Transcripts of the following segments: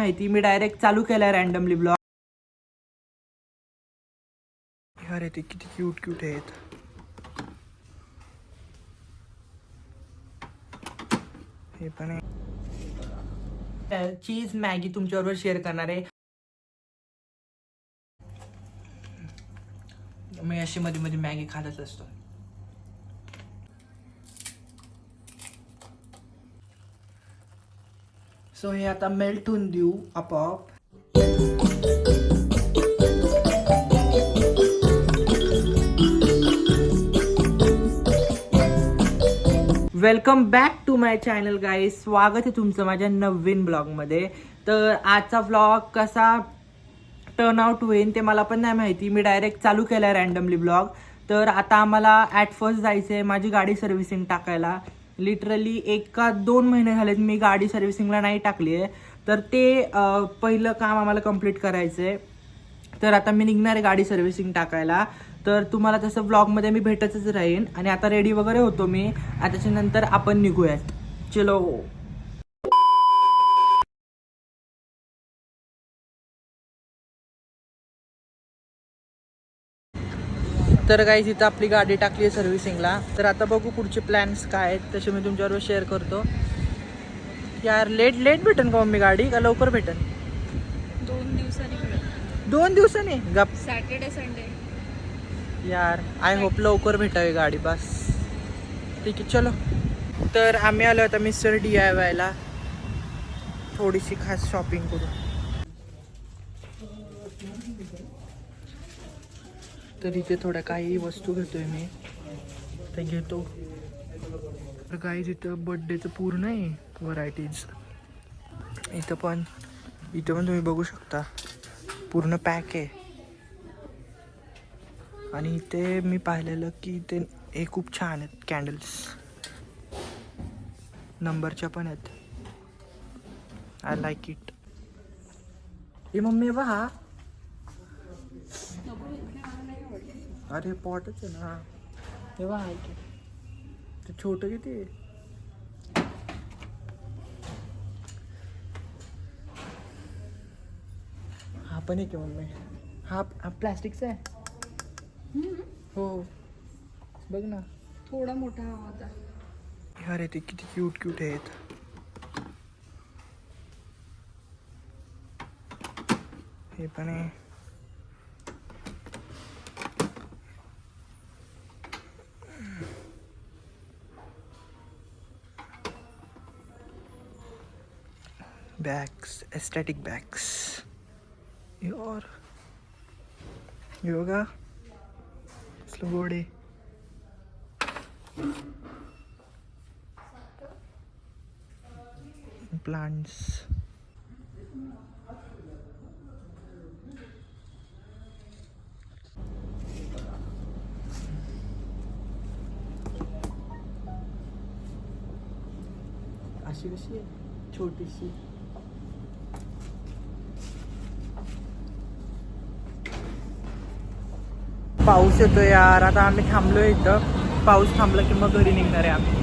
माहिती मी डायरेक्ट चालू केला रॅन्डमली ब्लॉग. अरे ते किती क्यूट क्यूट आहेत. हे पण आहे चीज मॅगी तुमच्याबरोबर शेअर करणार आहे. मी अशी मध्ये मध्ये मॅगी खातच असतो. सो हे आता मेल्ट होऊन देऊ आपोआप. Welcome back to my channel guys. स्वागत आहे तुमचं माझ्या नवीन ब्लॉगमध्ये. तर आजचा ब्लॉग कसा टर्न आउट होईल ते मला पण नाही माहिती. मी डायरेक्ट चालू केला आहे रॅन्डमली ब्लॉग. तर आता आम्हाला ॲट फर्स्ट जायचं आहे माझी गाडी सर्व्हिसिंग टाकायला. लिटरली 1 का 2 महिने झालेत मी गाडी सर्व्हिसिंगला नाही टाकली आहे. तर ते पहिलं काम आम्हाला कंप्लीट करायचं आहे. तर आता मी निघणार आहे गाडी सर्व्हिसिंग टाकायला. तर तुम्हाला तसं ब्लॉगमध्ये मी भेटतच राहीन. आणि आता रेडी वगैरे होतो मी. आता त्याच्यानंतर आपण निघूयात. चलो. तर गाईज इथं आपली गाडी टाकली आहे सर्व्हिसिंगला. तर आता बघू पुढचे प्लॅन्स काय आहेत तसे मी तुमच्याबरोबर शेअर करतो. यार लेट भेटेन का मम्मी गाडी का लवकर भेटेन? 2 दिवसांनी भेटेल. 2 दिवसांनी गप. Saturday Sunday. यार आय होप लवकर भेटावी गाडी. बस ठीक आहे चलो. तर आम्ही आलो आता मिस्टर DIYला थोडीशी खास शॉपिंग करू. तर इथे थोड्या काही वस्तू घेतोय मी. ते घेतो. तर काही इथं बड्डेचं पूर्ण आहे व्हरायटीज. इथं पण तुम्ही बघू शकता पूर्ण पॅक आहे. आणि इथे मी पाहिलेलं की ते हे खूप छान आहेत कॅन्डल्स. नंबरच्या पण आहेत. I like it. हे मम्मी बघा. अरे पॉटच आहे ना. हे बघा की ते छोटं किती आहे. हा पण आहे की मम्मी. हा प्लॅस्टिकचा आहे. हो बघ ना. थोडा मोठा हवा होता. अरे ते किती क्यूट क्यूट आहेत. हे पण आहे. Bags aesthetic bags. और हे बघा कसलं गोड आहे. प्लांट्स. अशी कशी आहे छोटीशी. पाऊस येतो यार. आता आम्ही थांबलोय इथं. पाऊस थांबला की मग घरी निघणार आहे आम्ही.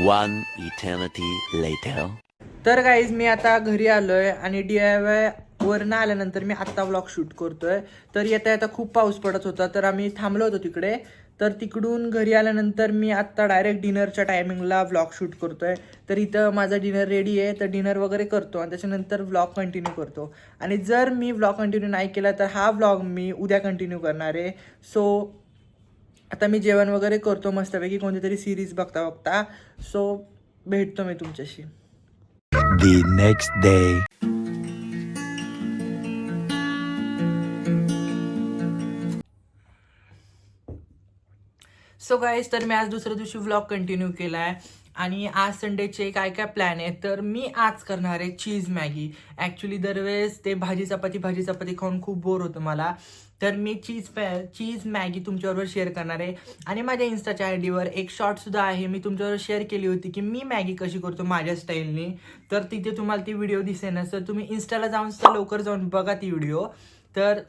One eternity later. तर गाईज मी आता घरी आलोय आणि DIY वरनं आल्यानंतर मी आत्ता व्लॉग शूट करतोय. तर येता खूप पाऊस पडत होता तर आम्ही थांबलो होतो तिकडे. तर तिकडून घरी आल्यानंतर मी आत्ता डायरेक्ट डिनरच्या टायमिंगला व्लॉग शूट करतोय. तर इथं माझा डिनर रेडी आहे. तर डिनर वगैरे करतो आणि त्याच्यानंतर व्लॉग कंटिन्यू करतो. आणि जर मी व्लॉग कंटिन्यू नाही केला तर हा व्लॉग मी उद्या कंटिन्यू करणार आहे. सो आता मी जेवण वगैरे करतो मस्तपैकी कोणती तरी सिरीज बघता बघता. सो भेटतो मी तुमच्याशी. The next day. So guys तर मी आज दुसऱ्या दिवशी व्लॉग कंटिन्यू केला आहे. आणि आज संडेचे काय काय प्लॅन आहेत तर मी आज करणार आहे चीज मॅगी. ॲक्च्युली दरवेळेस ते भाजी चपाती खाऊन खूप बोर होतं मला. तर मी चीज मॅगी तुमच्याबरोबर शेअर करणार आहे. आणि माझ्या इंस्टाच्या आयडीवर एक शॉर्टसुद्धा आहे. मी तुमच्याबरोबर शेअर केली होती की मी मॅगी कशी करतो माझ्या स्टाईलनी. तर तिथे तुम्हाला ती व्हिडिओ दिसेनच. तर तुम्ही इंस्टाला जाऊन लवकर जाऊन बघा ती व्हिडिओ. तर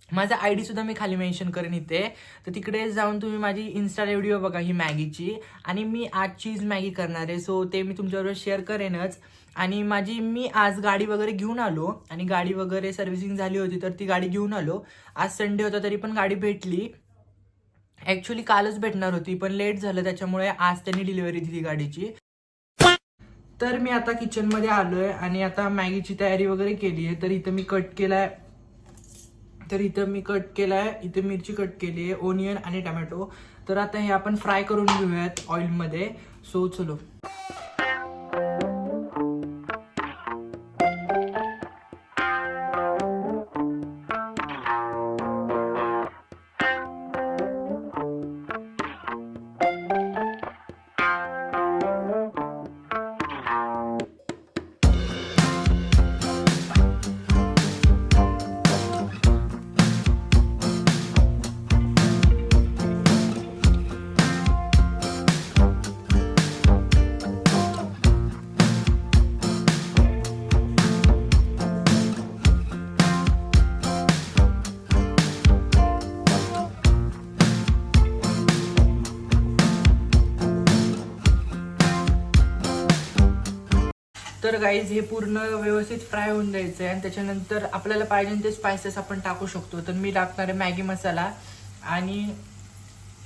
माझा आय डी सुद्धा मी खाली मेन्शन करेन इथे, तर तिकडे जाऊन तुम्ही माझी इन्स्टा व्हिडिओ बघा ही मॅगीची. आणि मी आज चीज मॅगी करणार आहे, सो ते मी तुमच्याबरोबर शेअर करेनच. आणि मी आज गाडी वगैरे घेऊन आलो आणि गाडी वगैरे सर्व्हिसिंग झाली होती, तर ती गाडी घेऊन आलो. आज संडे होता तरी पण गाडी भेटली. ॲक्च्युली कालच भेटणार होती पण लेट झालं, त्याच्यामुळे आज त्यांनी डिलिव्हरी दिली गाडीची. तर मी आता किचनमध्ये आलोय आणि आता मॅगीची तयारी वगैरे केली आहे. तर इथं मी कट केलाय, इथे मिरची कट केली आहे, ओनियन आणि टमॅटो. तर आता हे आपण फ्राय करून घेऊयात ऑइलमध्ये. सो चलो. तर गाईज हे पूर्ण व्यवस्थित फ्राय होऊन द्यायचं आहे आणि त्याच्यानंतर आपल्याला पाहिजे ते स्पायसेस आपण टाकू शकतो. तर मी टाकणार आहे मॅगी मसाला आणि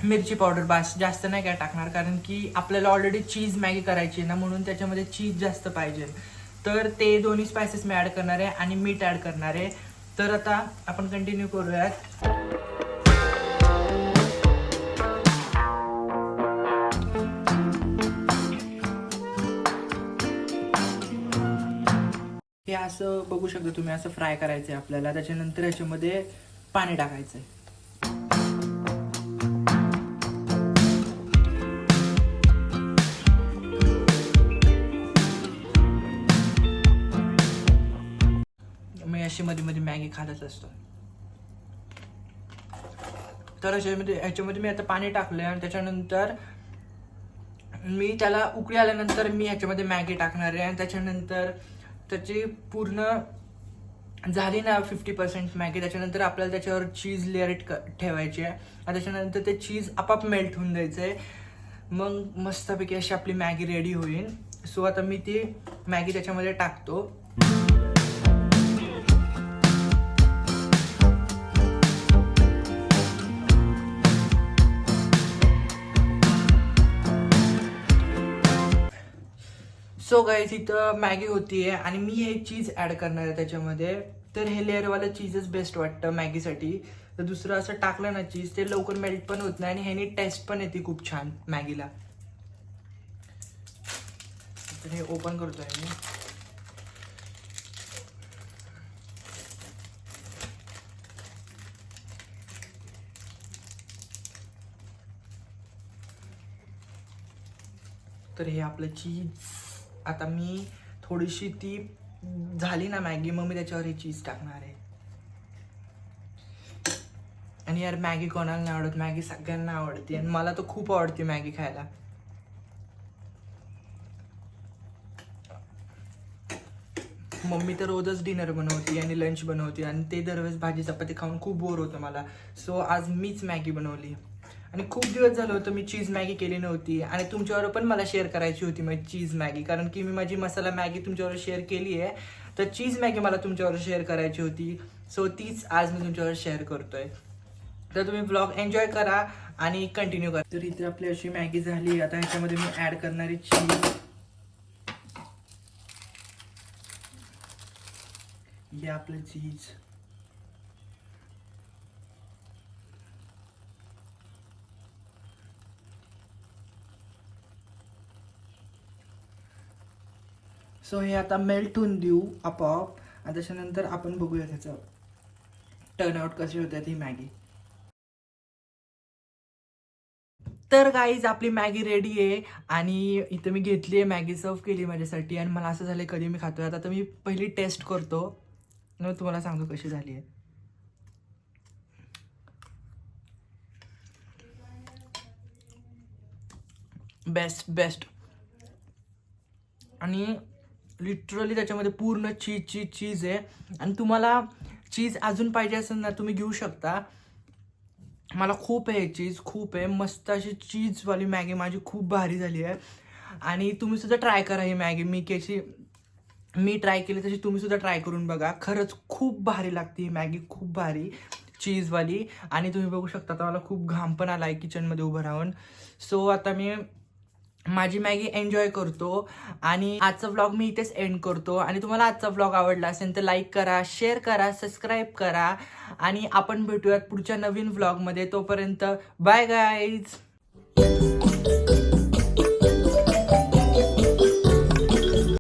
मिरची पावडर, बस. जास्त नाही काय टाकणार, कारण की आपल्याला ऑलरेडी चीज मॅगी करायची आहे ना, म्हणून त्याच्यामध्ये चीज जास्त पाहिजे. तर ते दोन्ही स्पायसेस मी ॲड करणार आहे आणि मीठ ॲड करणार आहे. तर आता आपण कंटिन्यू करूयात. हे असं बघू शकता तुम्ही, असं फ्राय करायचं आहे आपल्याला. त्याच्यानंतर ह्याच्यामध्ये पाणी टाकायचं आहे. मी अशी मध्ये मध्ये मॅगी खातच असतो. तर ह्याच्यामध्ये मी आता पाणी टाकलंय आणि त्याच्यानंतर मी त्याला उकळी आल्यानंतर मी ह्याच्यामध्ये मॅगी टाकणार आहे. आणि त्याच्यानंतर त्याची पूर्ण झाली ना 50% मॅगी, त्याच्यानंतर आपल्याला त्याच्यावर चीज लेअर ठेवायची आहे आणि त्याच्यानंतर ते चीज आपाप मेल्ट होऊन द्यायचं आहे. मग मस्तपैकी अशी आपली मॅगी रेडी होईल. सो आता मी ती मॅगी त्याच्यामध्ये टाकतो. सो गाईज इथं मॅगी होतीये आणि मी हे चीज ॲड करणार आहे त्याच्यामध्ये. तर हे लेअरवालं चीजच बेस्ट वाटतं मॅगीसाठी. तर दुसरं असं टाकलं ना चीज, ते लवकर मेल्ट पण होत नाही आणि ह्यानी टेस्ट पण येते खूप छान मॅगीला. तर हे ओपन करतोय मी. तर हे आपलं चीज. आता मी थोडीशी ती झाली ना मॅगी, मग मी त्याच्यावर ही चीज टाकणार आहे. आणि यार मॅगी कोणाला नाही आवडत, मॅगी सगळ्यांना आवडते आणि मला तर खूप आवडते मॅगी खायला. मम्मी तर रोजच डिनर बनवते आणि लंच बनवते आणि ते दरवेळेस भाजी चपाती खाऊन खूप बोर होतं मला. सो आज मीच मॅगी बनवली आणि खूप दिवस झालं होतं मी चीज मॅगी केली नव्हती. आणि तुमच्यावर पण मला शेअर करायची होती माझी चीज मॅगी, कारण की मी माझी मसाला मॅगी तुमच्यावर शेअर केली आहे. तर चीज मॅगी मला तुमच्यावर शेअर करायची होती. सो तीच आज मी तुमच्यावर शेअर करतोय. तर तुम्ही ब्लॉग एन्जॉय करा आणि कंटिन्यू करा. तर इथे आपली अशी मॅगी झाली. आता ह्याच्यामध्ये मी ॲड करणारी चीज. हे आपलं चीज. सो हे आता मेल्ट होऊन देऊ आपोआप आणि त्याच्यानंतर आपण बघूया त्याचं टर्नआउट कशी होते ती मॅगी. तर गाईज आपली मॅगी रेडी आहे आणि इथं मी घेतली आहे मॅगी, सर्व केली माझ्यासाठी. आणि मला असं झालं कधी मी खातोय. आता तर मी पहिली टेस्ट करतो मग तुम्हाला सांगतो कशी झाली आहे. बेस्ट. आणि लिटरली त्याच्यामध्ये पूर्ण चीज आहे. आणि तुम्हाला चीज अजून पाहिजे असेल ना तुम्ही घेऊ शकता. मला खूप आहे चीज, खूप आहे. मस्त अशी चीजवाली मॅगी माझी खूप भारी झाली आहे. आणि तुम्ही सुद्धा ट्राय करा ही मॅगी. मी ट्राय केली तशी तुम्ही सुद्धा ट्राय करून बघा. खरंच खूप भारी लागते ही मॅगी, खूप भारी चीजवाली. आणि तुम्ही बघू शकता आता मला खूप घाम पण आला आहे किचनमध्ये उभं राहून. सो आता मी माझी मॅगी एन्जॉय करतो आणि आजचा व्लॉग मी इथेच एंड करतो. आणि तुम्हाला आजचा व्लॉग आवडला असेल तर लाईक करा, शेअर करा, सबस्क्राईब करा आणि आपण भेटूयात पुढच्या नवीन व्लॉगमध्ये. तोपर्यंत बाय गाईज.